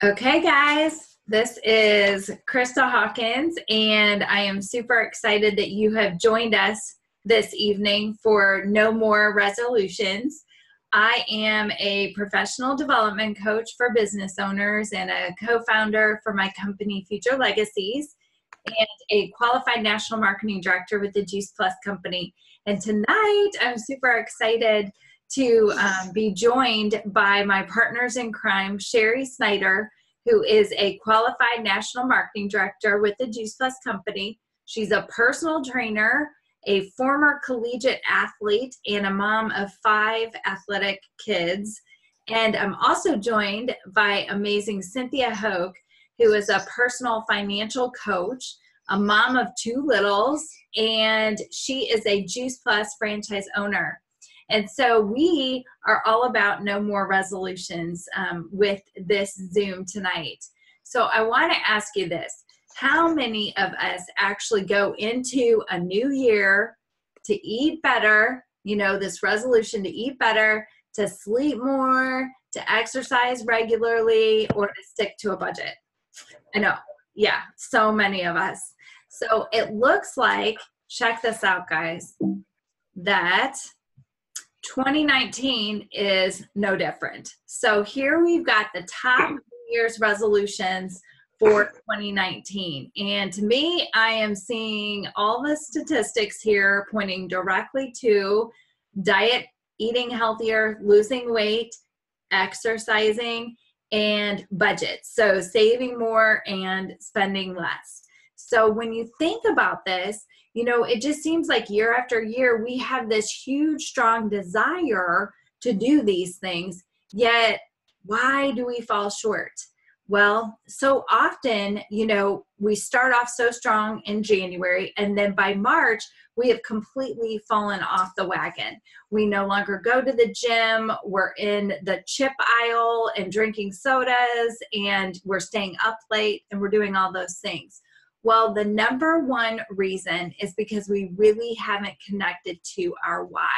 Okay, guys, this is Krista Hawkins, and I am super excited that you have joined us this evening for No More Resolutions. I am a professional development coach for business owners and a co-founder for my company, Future Legacies, and a qualified national marketing director with the Juice Plus Company. And tonight, I'm super excited to be joined by my partners in crime, Sherry Snyder, who is a qualified national marketing director with the Juice Plus Company. She's a personal trainer, a former collegiate athlete, and a mom of 5 athletic kids. And I'm also joined by amazing Cynthia Hoke, who is a personal financial coach, a mom of 2 littles, and she is a Juice Plus franchise owner. And so we are all about no more resolutions with this Zoom tonight. So I want to ask you this. How many of us actually go into a new year to eat better, this resolution to eat better, to sleep more, to exercise regularly, or to stick to a budget? I know. Yeah, so many of us. So it looks like, check this out, guys, that 2019 is no different. So here we've got the top New Year's resolutions for 2019. And to me, I am seeing all the statistics here pointing directly to diet, eating healthier, losing weight, exercising, and budget. So saving more and spending less. So when you think about this, it just seems like year after year, we have this huge, strong desire to do these things. Yet, why do we fall short? Well, so often, we start off so strong in January, and then by March, we have completely fallen off the wagon. We no longer go to the gym. We're in the chip aisle and drinking sodas, and we're staying up late, and we're doing all those things. Well, the number one reason is because we really haven't connected to our why.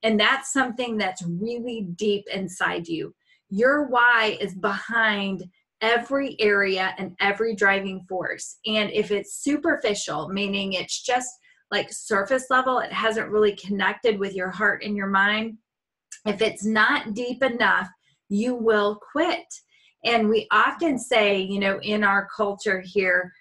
And that's something that's really deep inside you. Your why is behind every area and every driving force. And if it's superficial, meaning it's just like surface level, it hasn't really connected with your heart and your mind, if it's not deep enough, you will quit. And we often say, in our culture here,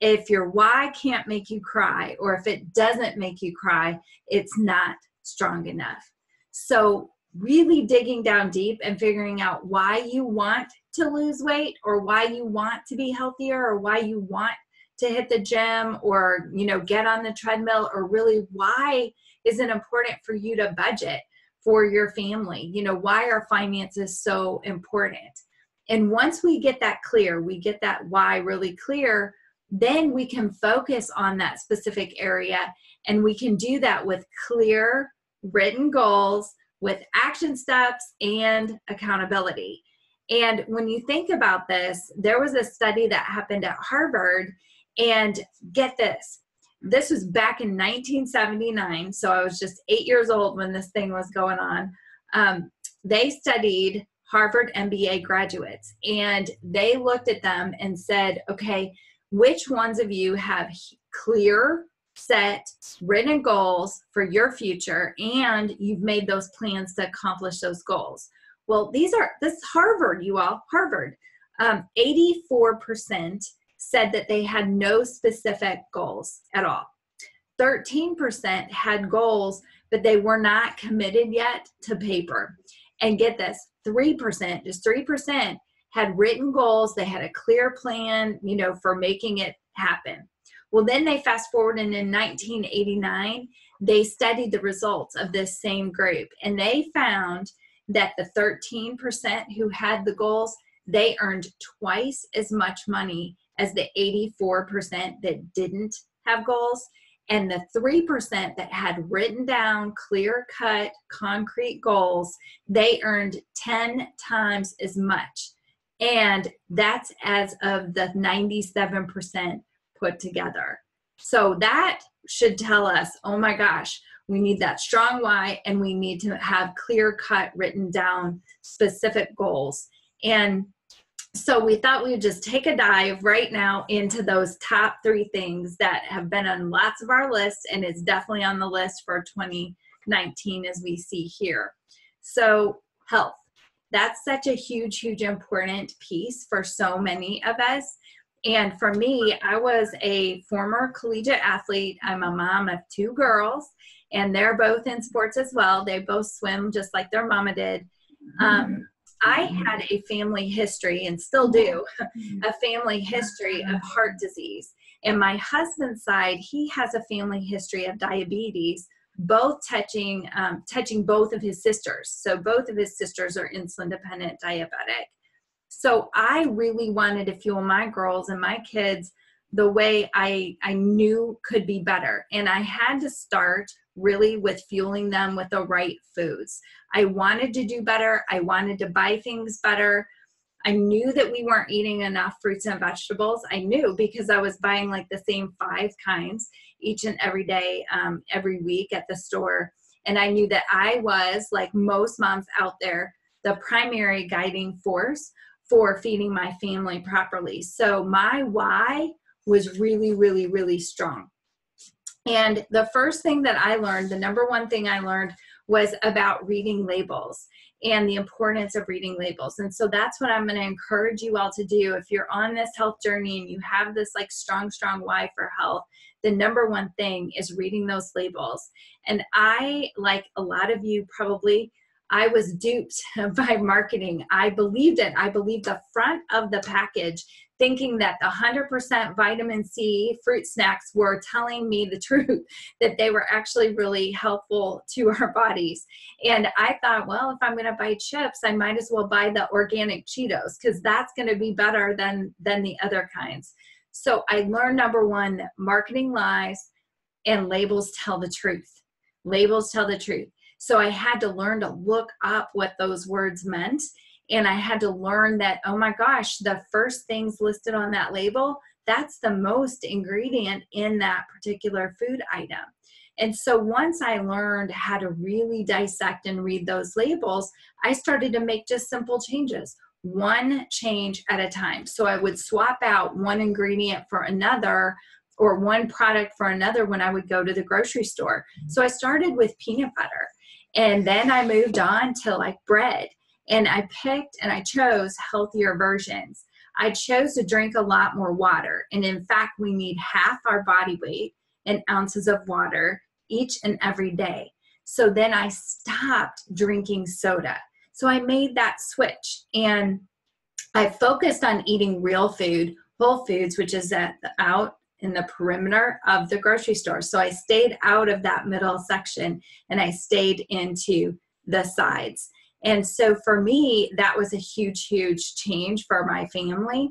if your why can't make you cry, or if it doesn't make you cry, it's not strong enough. So really digging down deep and figuring out why you want to lose weight, or why you want to be healthier, or why you want to hit the gym, or, get on the treadmill, or really why is it important for you to budget for your family? Why are finances so important? And once we get that clear, we get that why really clear, then we can focus on that specific area, and we can do that with clear written goals, with action steps, and accountability. And when you think about this, there was a study that happened at Harvard, and get this was back in 1979, so I was just 8 years old when this thing was going on. They studied Harvard MBA graduates, and they looked at them and said, okay, which ones of you have clear, set, written goals for your future, and you've made those plans to accomplish those goals? Well, this is Harvard, you all, Harvard. 84% said that they had no specific goals at all. 13% had goals, but they were not committed yet to paper. And get this, 3%, just 3%, had written goals. They had a clear plan, for making it happen. Well, then they fast forward, and in 1989, they studied the results of this same group, and they found that the 13% who had the goals, they earned twice as much money as the 84% that didn't have goals. And the 3% that had written down clear-cut, concrete goals, they earned 10 times as much. And that's as of the 97% put together. So that should tell us, oh my gosh, we need that strong why, and we need to have clear-cut, written down specific goals. And So we thought we would just take a dive right now into those top 3 things that have been on lots of our lists, and it's definitely on the list for 2019 as we see here. So health, that's such a huge, huge important piece for so many of us. And for me, I was a former collegiate athlete. I'm a mom of 2 girls, and they're both in sports as well. They both swim just like their mama did. I had a family history, and still do, a family history of heart disease. And my husband's side, he has a family history of diabetes, both touching both of his sisters. So both of his sisters are insulin-dependent diabetic. So I really wanted to fuel my girls and my kids the way I knew could be better. And I had to start really with fueling them with the right foods. I wanted to do better. I wanted to buy things better. I knew that we weren't eating enough fruits and vegetables. I knew because I was buying like the same 5 kinds each and every day, every week at the store. And I knew that I was, like most moms out there, the primary guiding force for feeding my family properly. So my why was really, really, really strong. And the first thing that I learned, the number one thing I learned, was about reading labels and the importance of reading labels. And so that's what I'm going to encourage you all to do. If you're on this health journey and you have this like strong why for health, the number one thing is reading those labels. And I, like a lot of you probably, I was duped by marketing. I believed it. I believed the front of the package, thinking that the 100% vitamin C fruit snacks were telling me the truth, that they were actually really helpful to our bodies. And I thought, well, if I'm going to buy chips, I might as well buy the organic Cheetos because that's going to be better than the other kinds. So I learned, number one, that marketing lies and labels tell the truth. Labels tell the truth. So I had to learn to look up what those words meant. And I had to learn that, oh my gosh, the first things listed on that label, that's the most ingredient in that particular food item. And so once I learned how to really dissect and read those labels, I started to make just simple changes, one change at a time. So I would swap out one ingredient for another, or one product for another when I would go to the grocery store. So I started with peanut butter. And then I moved on to like bread, and I picked and I chose healthier versions. I chose to drink a lot more water. And in fact, we need half our body weight in ounces of water each and every day. So then I stopped drinking soda. So I made that switch, and I focused on eating real food, Whole Foods, which is out in the perimeter of the grocery store. So I stayed out of that middle section and I stayed into the sides. And so for me, that was a huge, huge change for my family.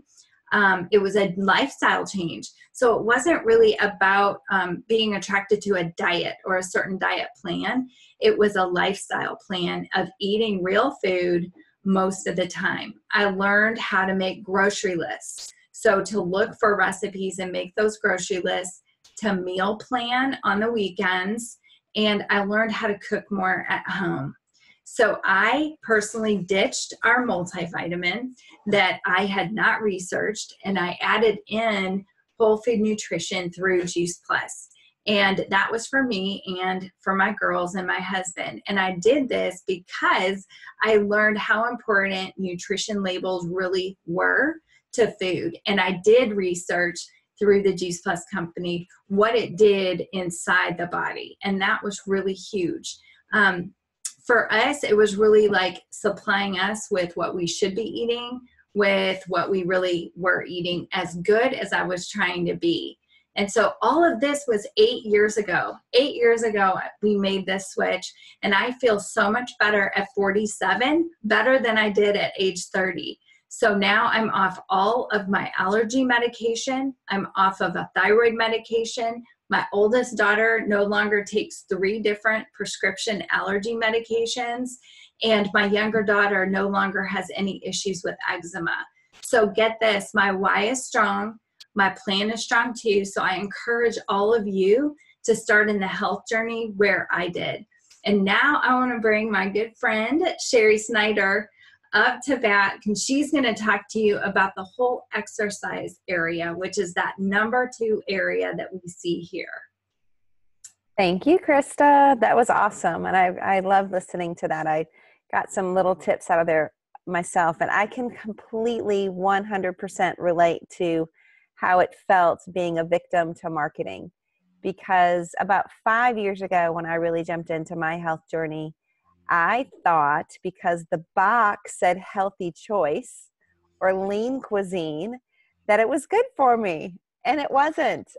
It was a lifestyle change. So it wasn't really about being attracted to a diet or a certain diet plan. It was a lifestyle plan of eating real food most of the time. I learned how to make grocery lists. So to look for recipes and make those grocery lists, to meal plan on the weekends, and I learned how to cook more at home. So I personally ditched our multivitamin that I had not researched, and I added in whole food nutrition through Juice Plus. And that was for me and for my girls and my husband. And I did this because I learned how important nutrition labels really were to food. And I did research through the Juice Plus company what it did inside the body. And that was really huge. For us, it was really like supplying us with what we should be eating, with what we really were eating, as good as I was trying to be. And so all of this was 8 years ago. 8 years ago, we made this switch, and I feel so much better at 47, better than I did at age 30. So now I'm off all of my allergy medication. I'm off of a thyroid medication. My oldest daughter no longer takes 3 different prescription allergy medications. And my younger daughter no longer has any issues with eczema. So get this, my why is strong. My plan is strong too. So I encourage all of you to start in the health journey where I did. And now I want to bring my good friend, Sherry Snyder, up to bat, and she's going to talk to you about the whole exercise area, which is that number 2 area that we see here. Thank you, Krista. That was awesome. And I love listening to that. I got some little tips out of there myself, and I can completely 100% relate to how it felt being a victim to marketing. Because about 5 years ago, when I really jumped into my health journey, I thought because the box said healthy choice or lean cuisine, that it was good for me. And it wasn't.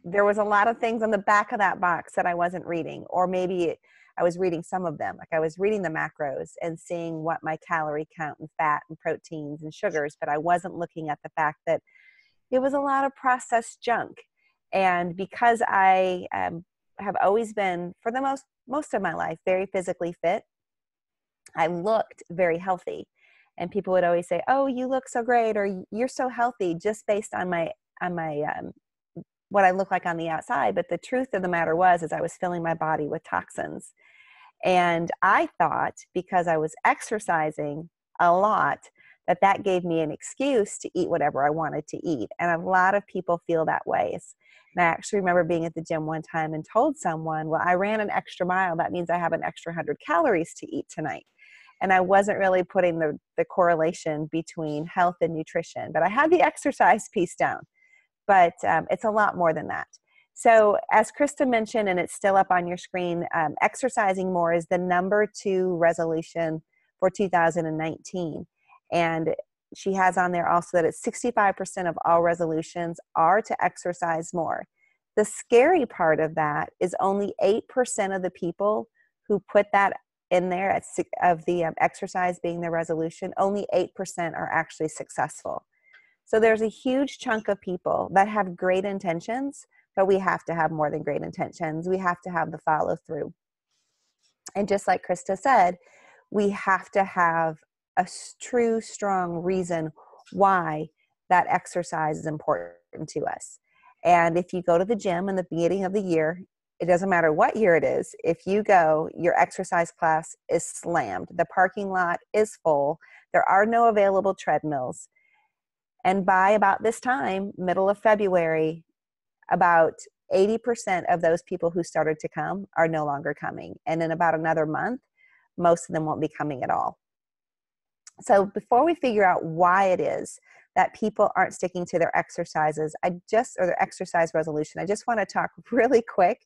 There was a lot of things on the back of that box that I wasn't reading, or maybe I was reading some of them. Like I was reading the macros and seeing what my calorie count and fat and proteins and sugars, but I wasn't looking at the fact that it was a lot of processed junk. And because I have always been, for the most of my life, very physically fit, I looked very healthy. And people would always say, "Oh, you look so great," or "You're so healthy," just based on my what I look like on the outside. But the truth of the matter is I was filling my body with toxins. And I thought because I was exercising a lot, that gave me an excuse to eat whatever I wanted to eat. And a lot of people feel that way. And I actually remember being at the gym one time and told someone, well, I ran an extra mile. That means I have an extra 100 calories to eat tonight. And I wasn't really putting the correlation between health and nutrition, but I had the exercise piece down. But it's a lot more than that. So as Krista mentioned, and it's still up on your screen, exercising more is the number 2 resolution for 2019. And she has on there also that it's 65% of all resolutions are to exercise more. The scary part of that is only 8% of the people who put that in there of the exercise being the resolution, only 8% are actually successful. So there's a huge chunk of people that have great intentions, but we have to have more than great intentions. We have to have the follow through. And just like Krista said, we have to have a true, strong reason why that exercise is important to us. And if you go to the gym in the beginning of the year, it doesn't matter what year it is. If you go, your exercise class is slammed. The parking lot is full. There are no available treadmills. And by about this time, middle of February, about 80% of those people who started to come are no longer coming. And in about another month, most of them won't be coming at all. So before we figure out why it is that people aren't sticking to their exercises, or their exercise resolution, I just want to talk really quick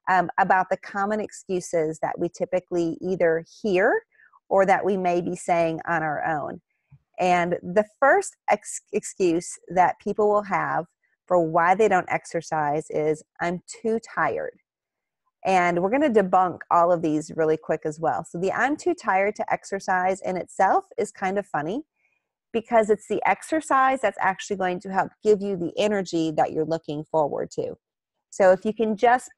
about the common excuses that we typically either hear or that we may be saying on our own. And the first excuse that people will have for why they don't exercise is, I'm too tired. And we're going to debunk all of these really quick as well. So the I'm too tired to exercise in itself is kind of funny because it's the exercise that's actually going to help give you the energy that you're looking forward to. So if you can just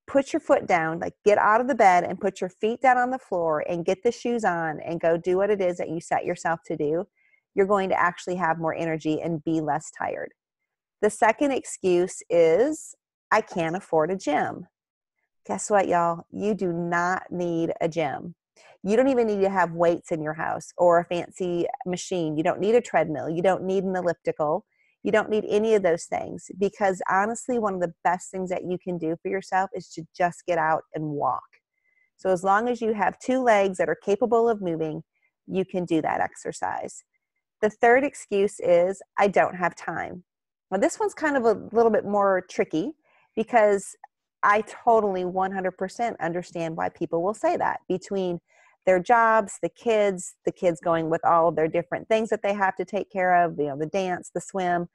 put your foot down, like get out of the bed and put your feet down on the floor and get the shoes on and go do what it is that you set yourself to do, you're going to actually have more energy and be less tired. The second excuse is, I can't afford a gym. Guess what, y'all? You do not need a gym. You don't even need to have weights in your house or a fancy machine. You don't need a treadmill. You don't need an elliptical. You don't need any of those things, because honestly, one of the best things that you can do for yourself is to just get out and walk. So as long as you have 2 legs that are capable of moving, you can do that exercise. The third excuse is, I don't have time. Well, this one's kind of a little bit more tricky because I totally 100% understand why people will say that. Between their jobs, the kids going with all of their different things that they have to take care of, the dance, the swim,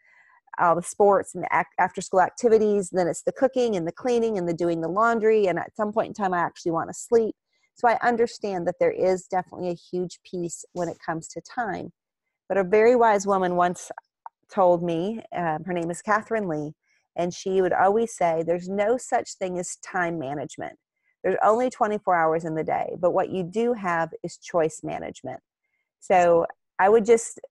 all the sports and the after school activities. Then it's the cooking and the cleaning and the doing the laundry. And at some point in time, I actually want to sleep. So I understand that there is definitely a huge piece when it comes to time. But a very wise woman once told me, her name is Catherine Lee, and she would always say, there's no such thing as time management. There's only 24 hours in the day, but what you do have is choice management. So I would just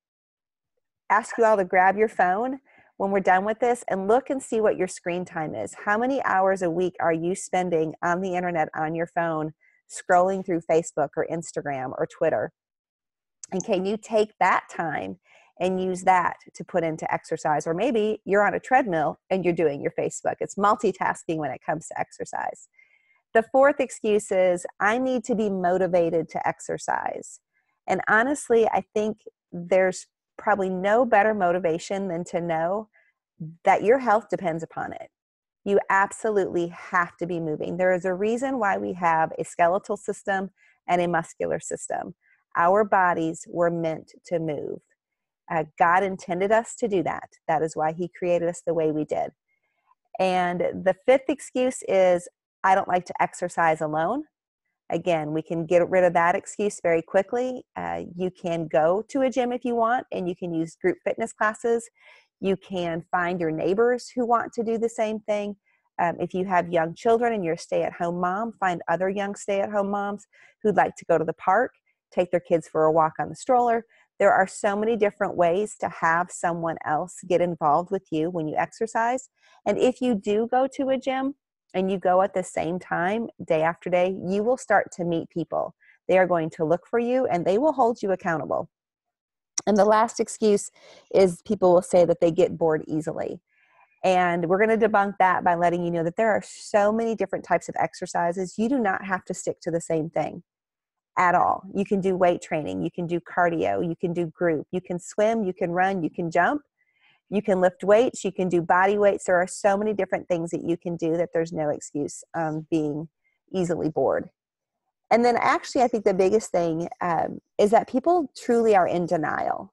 ask you all to grab your phone when we're done with this and look and see what your screen time is. How many hours a week are you spending on the internet on your phone, scrolling through Facebook or Instagram or Twitter? And can you take that time and use that to put into exercise? Or maybe you're on a treadmill and you're doing your Facebook. It's multitasking when it comes to exercise. The fourth excuse is, I need to be motivated to exercise. And honestly, I think there's probably no better motivation than to know that your health depends upon it. You absolutely have to be moving. There is a reason why we have a skeletal system and a muscular system. Our bodies were meant to move. God intended us to do that. That is why he created us the way we did. And the fifth excuse is, I don't like to exercise alone. Again, we can get rid of that excuse very quickly. You can go to a gym if you want, and you can use group fitness classes. You can find your neighbors who want to do the same thing. If you have young children and you're a stay-at-home mom, find other young stay-at-home moms who'd like to go to the park, take their kids for a walk on the stroller. There are so many different ways to have someone else get involved with you when you exercise. And if you do go to a gym and you go at the same time day after day, you will start to meet people. They are going to look for you and they will hold you accountable. And the last excuse is, people will say that they get bored easily. And we're going to debunk that by letting you know that there are so many different types of exercises. You do not have to stick to the same thing at all. You can do weight training, you can do cardio, you can do group, you can swim, you can run, you can jump, you can lift weights, you can do body weights. There are so many different things that you can do that there's no excuse being easily bored. And then actually, I think the biggest thing is that people truly are in denial.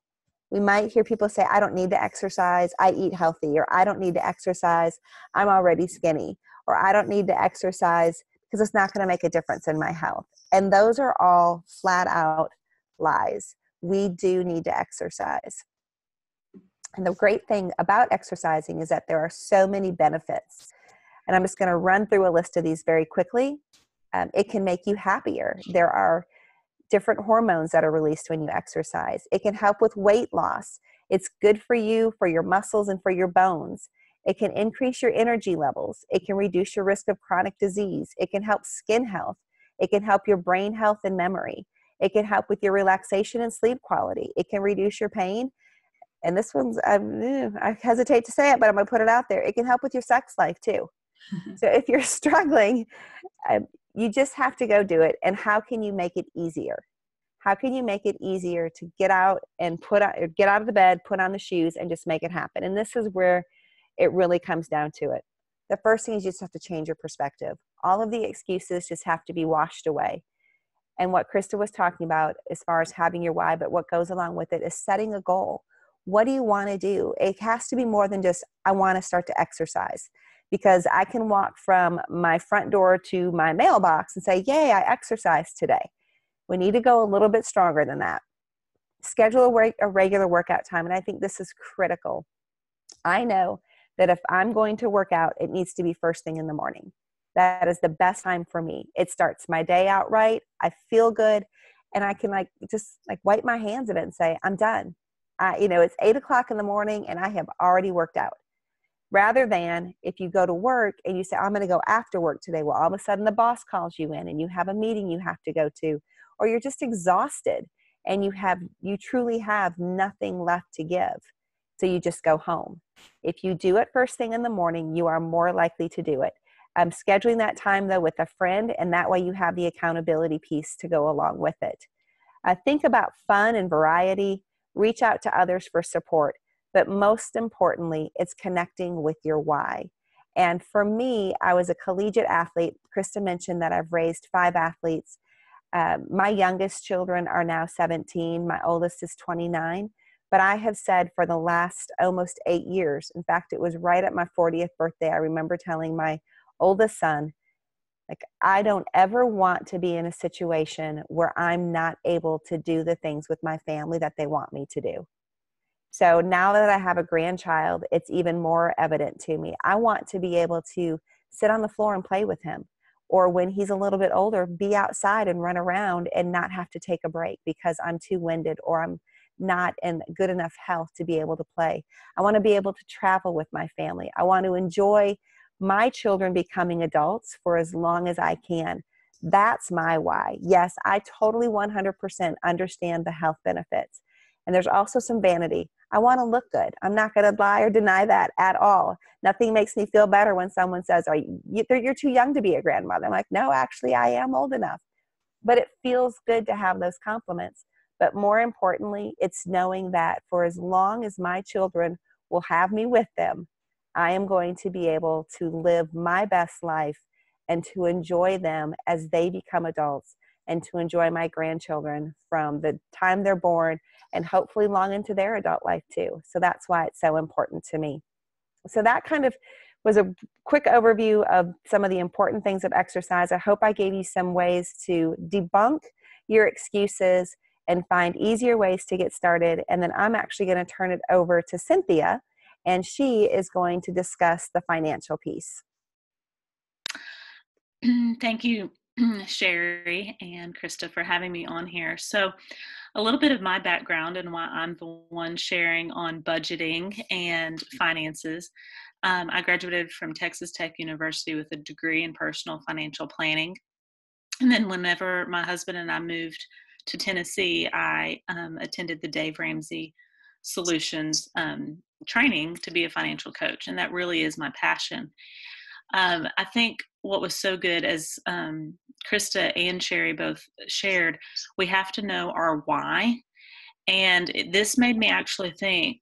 We might hear people say, I don't need to exercise, I eat healthy, or I don't need to exercise, I'm already skinny, or I don't need to exercise because it's not going to make a difference in my health. And those are all flat out lies. We do need to exercise. And the great thing about exercising is that there are so many benefits. And I'm just going to run through a list of these very quickly. It can make you happier. There are different hormones that are released when you exercise. It can help with weight loss. It's good for you, for your muscles, and for your bones. It can increase your energy levels. It can reduce your risk of chronic disease. It can help skin health. It can help your brain health and memory. It can help with your relaxation and sleep quality. It can reduce your pain. And this one's, I hesitate to say it, but I'm going to put it out there. It can help with your sex life too. So if you're struggling, you just have to go do it. And how can you make it easier? How can you make it easier to get out and get out of the bed, put on the shoes, and just make it happen? And this is where it really comes down to it. The first thing is, you just have to change your perspective. All of the excuses just have to be washed away. And what Krista was talking about as far as having your why, but what goes along with it is setting a goal. What do you want to do? It has to be more than just, I want to start to exercise. Because I can walk from my front door to my mailbox and say, yay, I exercised today. We need to go a little bit stronger than that. Schedule a regular workout time. And I think this is critical. I know that if I'm going to work out, it needs to be first thing in the morning. That is the best time for me. It starts my day out right. I feel good. And I can just wipe my hands of it and say, I'm done. It's 8 o'clock in the morning and I have already worked out. Rather than if you go to work and you say, I'm going to go after work today. Well, all of a sudden the boss calls you in and you have a meeting you have to go to, or you're just exhausted and you truly have nothing left to give. So you just go home. If you do it first thing in the morning, you are more likely to do it. Scheduling that time though with a friend, and that way you have the accountability piece to go along with it. Think about fun and variety. Reach out to others for support. But most importantly, it's connecting with your why. And for me, I was a collegiate athlete. Krista mentioned that I've raised 5 athletes. My youngest children are now 17. My oldest is 29. But I have said for the last almost 8 years, in fact, it was right at my 40th birthday, I remember telling my oldest son, I don't ever want to be in a situation where I'm not able to do the things with my family that they want me to do. So now that I have a grandchild, it's even more evident to me. I want to be able to sit on the floor and play with him. Or when he's a little bit older, be outside and run around and not have to take a break because I'm too winded or I'm not in good enough health to be able to play. I want to be able to travel with my family. I want to enjoy my children becoming adults for as long as I can. That's my why. Yes, I totally 100% understand the health benefits. And there's also some vanity. I want to look good. I'm not going to lie or deny that at all. Nothing makes me feel better when someone says, you're too young to be a grandmother. I'm like, no, actually, I am old enough. But it feels good to have those compliments. But more importantly, it's knowing that for as long as my children will have me with them, I am going to be able to live my best life and to enjoy them as they become adults, and to enjoy my grandchildren from the time they're born and hopefully long into their adult life too. So that's why it's so important to me. So that kind of was a quick overview of some of the important things of exercise. I hope I gave you some ways to debunk your excuses and find easier ways to get started. And then I'm actually going to turn it over to Cynthia, and she is going to discuss the financial piece. Thank you, Sherry and Krista, for having me on here. So a little bit of my background and why I'm the one sharing on budgeting and finances. I graduated from Texas Tech University with a degree in personal financial planning. And then whenever my husband and I moved to Tennessee, I attended the Dave Ramsey Solutions training to be a financial coach. And that really is my passion. I think what was so good, as Krista and Sherry both shared, we have to know our why. And this made me actually think,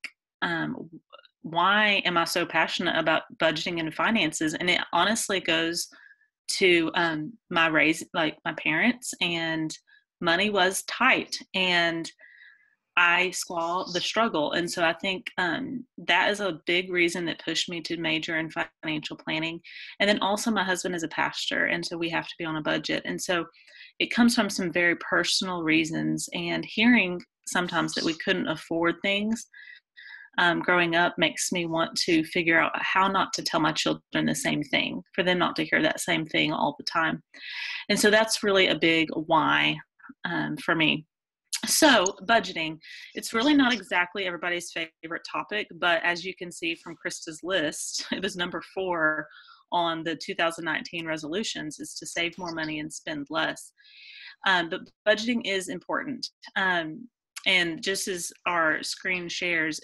why am I so passionate about budgeting and finances? And it honestly goes to my parents, and money was tight, and I saw the struggle. And so I think that is a big reason that pushed me to major in financial planning. And then also my husband is a pastor, and so we have to be on a budget. And so it comes from some very personal reasons, and hearing sometimes that we couldn't afford things growing up makes me want to figure out how not to tell my children the same thing, for them not to hear that same thing all the time. And so that's really a big why for me. So budgeting, it's really not exactly everybody's favorite topic, but as you can see from Krista's list, it was number 4 on the 2019 resolutions, is to save more money and spend less. But budgeting is important. And just as our screen shares,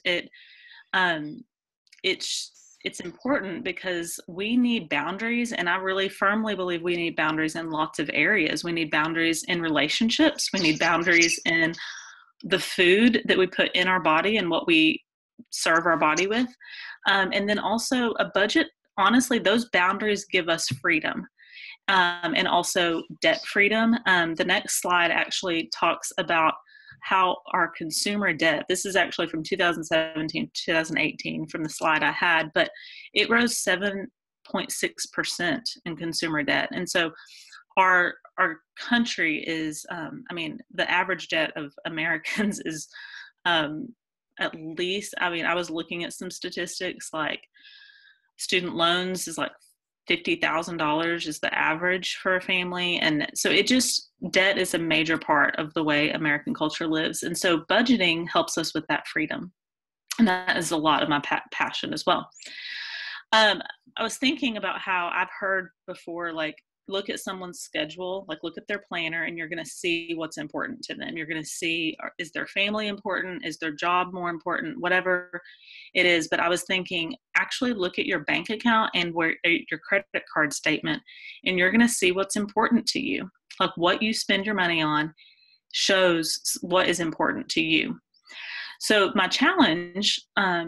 it's important because we need boundaries, and I really firmly believe we need boundaries in lots of areas. We need boundaries in relationships. We need boundaries in the food that we put in our body and what we serve our body with. And then also a budget, honestly, those boundaries give us freedom. And also debt freedom. The next slide actually talks about how our consumer debt, this is actually from 2017 to 2018 from the slide I had, but it rose 7.6% in consumer debt. And so our country is, the average debt of Americans is at least, I was looking at some statistics, like student loans is like $50,000 is the average for a family. And so debt is a major part of the way American culture lives. And so budgeting helps us with that freedom. And that is a lot of my passion as well. I was thinking about how I've heard before, like, look at someone's schedule, like look at their planner, and you're going to see what's important to them. You're going to see, is their family important? Is their job more important? Whatever it is. But I was thinking, actually look at your bank account and your credit card statement, and you're going to see what's important to you. Like what you spend your money on shows what is important to you. So my challenge,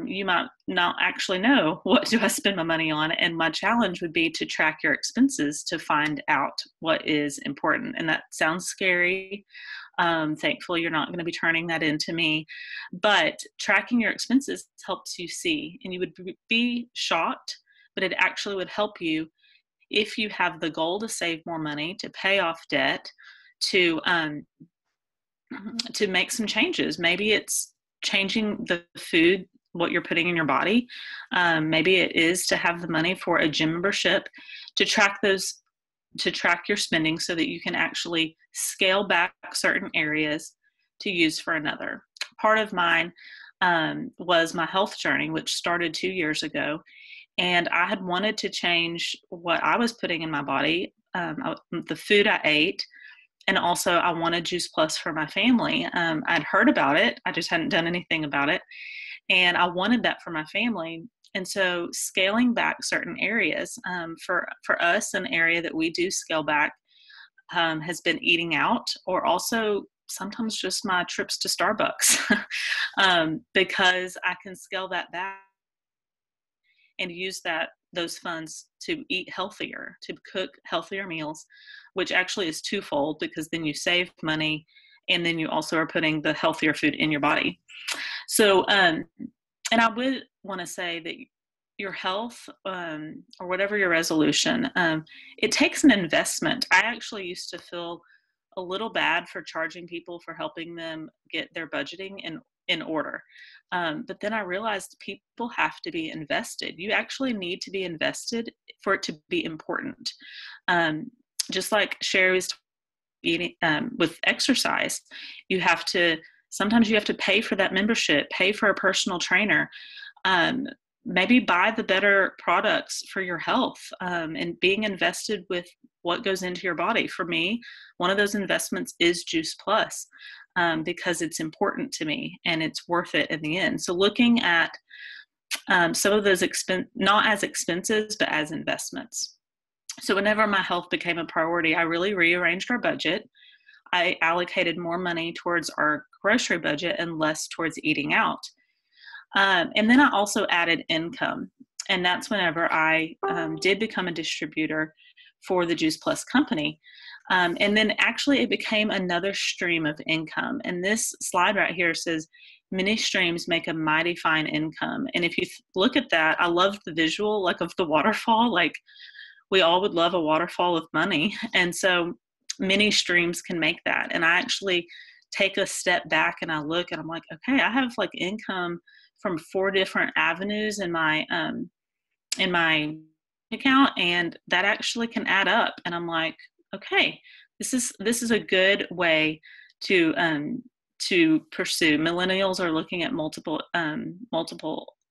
you might not actually know, what do I spend my money on? And my challenge would be to track your expenses to find out what is important. And that sounds scary. Thankfully, you're not going to be turning that into me. But tracking your expenses helps you see. And you would be shocked, but it actually would help you if you have the goal to save more money, to pay off debt, to make some changes. Maybe it's changing the food, what you're putting in your body. Maybe it is to have the money for a gym membership, to track your spending so that you can actually scale back certain areas to use for another. Part of mine was my health journey, which started 2 years ago. And I had wanted to change what I was putting in my body the food I ate. And also I wanted Juice Plus for my family. I'd heard about it. I just hadn't done anything about it. And I wanted that for my family. And so scaling back certain areas, for us, an area that we do scale back has been eating out, or also sometimes just my trips to Starbucks, because I can scale that back and use those funds to eat healthier, to cook healthier meals, which actually is twofold, because then you save money and then you also are putting the healthier food in your body. So, and I would want to say that your health, or whatever your resolution, it takes an investment. I actually used to feel a little bad for charging people for helping them get their budgeting in order. But then I realized people have to be invested. You actually need to be invested for it to be important. Just like Sherry was eating, with exercise, sometimes you have to pay for that membership, pay for a personal trainer, maybe buy the better products for your health, and being invested with what goes into your body. For me, one of those investments is Juice Plus, because it's important to me and it's worth it in the end. So looking at some of those not as expenses, but as investments. So whenever my health became a priority, I really rearranged our budget. I allocated more money towards our grocery budget and less towards eating out. And then I also added income. And that's whenever I did become a distributor for the Juice Plus company. And then actually it became another stream of income. And this slide right here says, many streams make a mighty fine income. And if you look at that, I love the visual, like of the waterfall. Like, we all would love a waterfall of money. And so many streams can make that. And I actually take a step back and I look and I'm like, okay, I have like income from 4 different avenues in my account, and that actually can add up. And I'm like, okay, this is a good way to pursue. Millennials are looking at multiple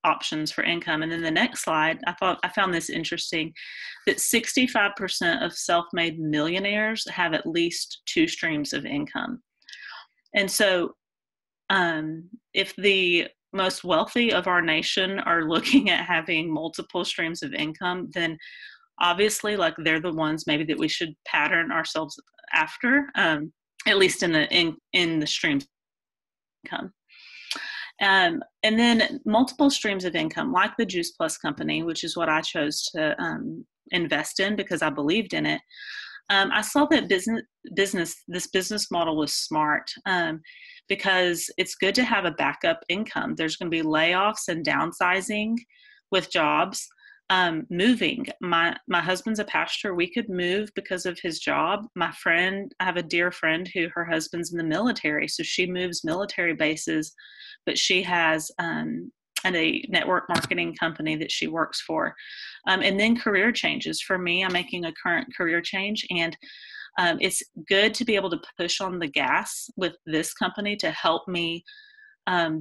options for income. And then the next slide, I found this interesting, that 65% of self-made millionaires have at least 2 streams of income. And so if the most wealthy of our nation are looking at having multiple streams of income, then obviously like they're the ones maybe that we should pattern ourselves after, at least in the streams of income. And then multiple streams of income, like the Juice Plus company, which is what I chose to invest in because I believed in it. I saw that this business model was smart, because it's good to have a backup income. There's going to be layoffs and downsizing with jobs. Moving. My husband's a pastor. We could move because of his job. I have a dear friend who her husband's in the military, so she moves military bases, but she has a network marketing company that she works for. And then career changes. For me, I'm making a current career change, and it's good to be able to push on the gas with this company to help me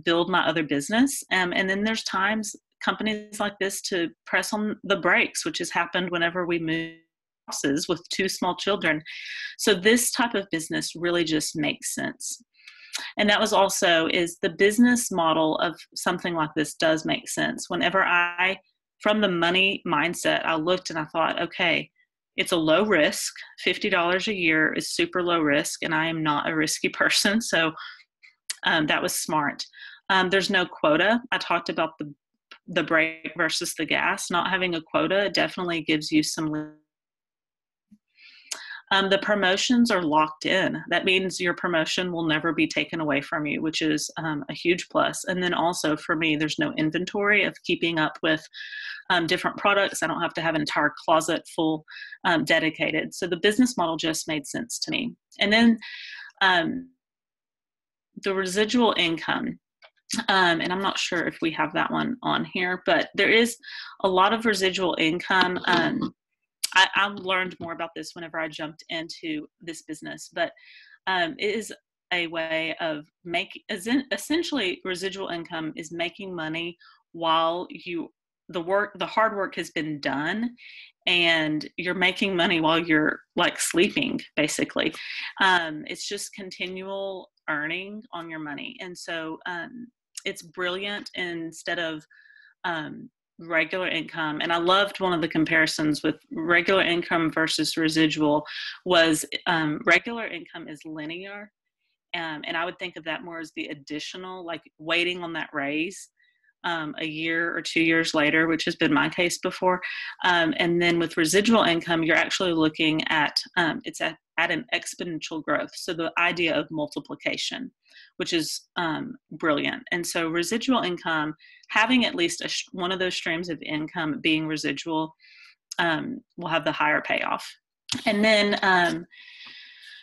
build my other business. And then there's companies like this to press on the brakes, which has happened whenever we move houses with 2 small children. So this type of business really just makes sense. And that was is the business model of something like this does make sense. Whenever from the money mindset, I looked and I thought, okay, it's a low risk. $50 a year is super low risk, and I am not a risky person. So that was smart. There's no quota. I talked about the brake versus the gas. Not having a quota definitely gives you some. The promotions are locked in. That means your promotion will never be taken away from you, which is a huge plus. And then also for me, there's no inventory of keeping up with different products. I don't have to have an entire closet full dedicated. So the business model just made sense to me. And then the residual income. And I'm not sure if we have that one on here, but there is a lot of residual income. I learned more about this whenever I jumped into this business, but it is a way of essentially residual income is making money while you the hard work has been done, and you're making money while you're like sleeping, basically. It's just continual earning on your money. And so it's brilliant instead of regular income. And I loved one of the comparisons with regular income versus residual was regular income is linear. And I would think of that more as the additional, like waiting on that raise a year or 2 years later, which has been my case before. And then with residual income, you're actually looking at, it's at an exponential growth. So the idea of multiplication, which is brilliant. And so residual income, having at least one of those streams of income being residual, will have the higher payoff. And then,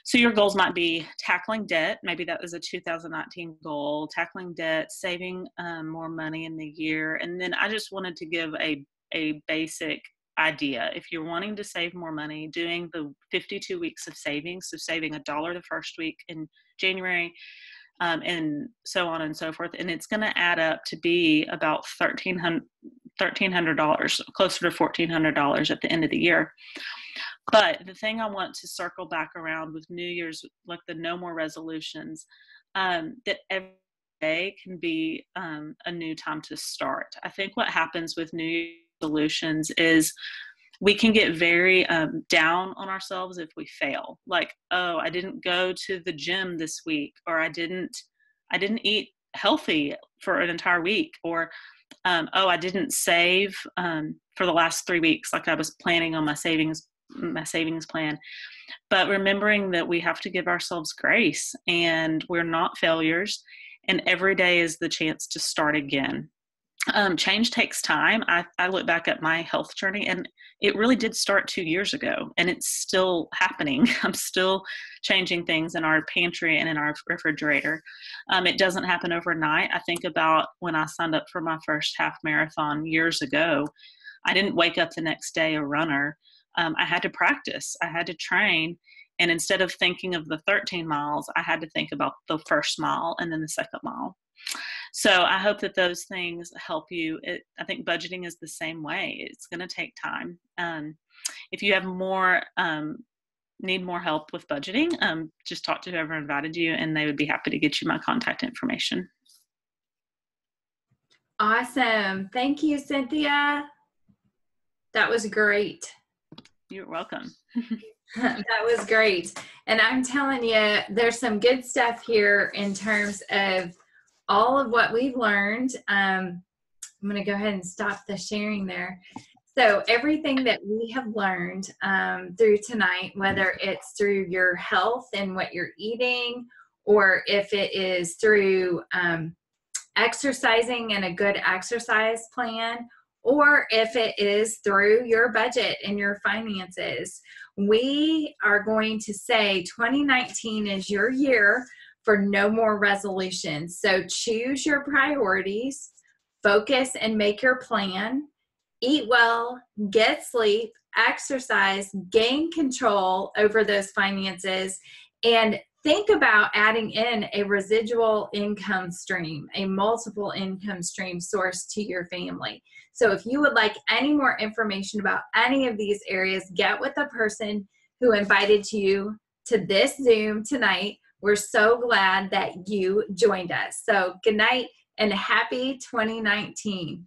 so your goals might be tackling debt. Maybe that was a 2019 goal, tackling debt, saving more money in the year. And then I just wanted to give a basic idea. If you're wanting to save more money, doing the 52 weeks of savings, so saving $1 the first week in January, and so on and so forth. And it's going to add up to be about $1,300, closer to $1,400 at the end of the year. But the thing I want to circle back around with New Year's, like the no more resolutions, that every day can be a new time to start. I think what happens with New Year's resolutions is we can get very down on ourselves if we fail. Like, oh, I didn't go to the gym this week, or I didn't eat healthy for an entire week, or oh, I didn't save for the last 3 weeks like I was planning on my savings plan. But remembering that we have to give ourselves grace, and we're not failures, and every day is the chance to start again. Change takes time. I look back at my health journey, and it really did start 2 years ago, and it's still happening. I'm still changing things in our pantry and in our refrigerator. It doesn't happen overnight. I think about when I signed up for my first half marathon years ago. I didn't wake up the next day a runner. I had to practice. I had to train. And instead of thinking of the 13 miles, I had to think about the first mile and then the second mile. So I hope that those things help you. I think budgeting is the same way. It's going to take time. If you have need more help with budgeting, just talk to whoever invited you, and they would be happy to get you my contact information. Awesome. Thank you, Cynthia. That was great. You're welcome. That was great. And I'm telling you, there's some good stuff here in terms of all of what we've learned. I'm going to go ahead and stop the sharing there. So everything that we have learned through tonight, whether it's through your health and what you're eating, or if it is through exercising and a good exercise plan, or if it is through your budget and your finances, we are going to say 2019 is your year for no more resolutions. So choose your priorities, focus and make your plan, eat well, get sleep, exercise, gain control over those finances, and think about adding in a residual income stream, a multiple income stream source to your family. So if you would like any more information about any of these areas, get with the person who invited you to this Zoom tonight. We're so glad that you joined us. So good night and happy 2019.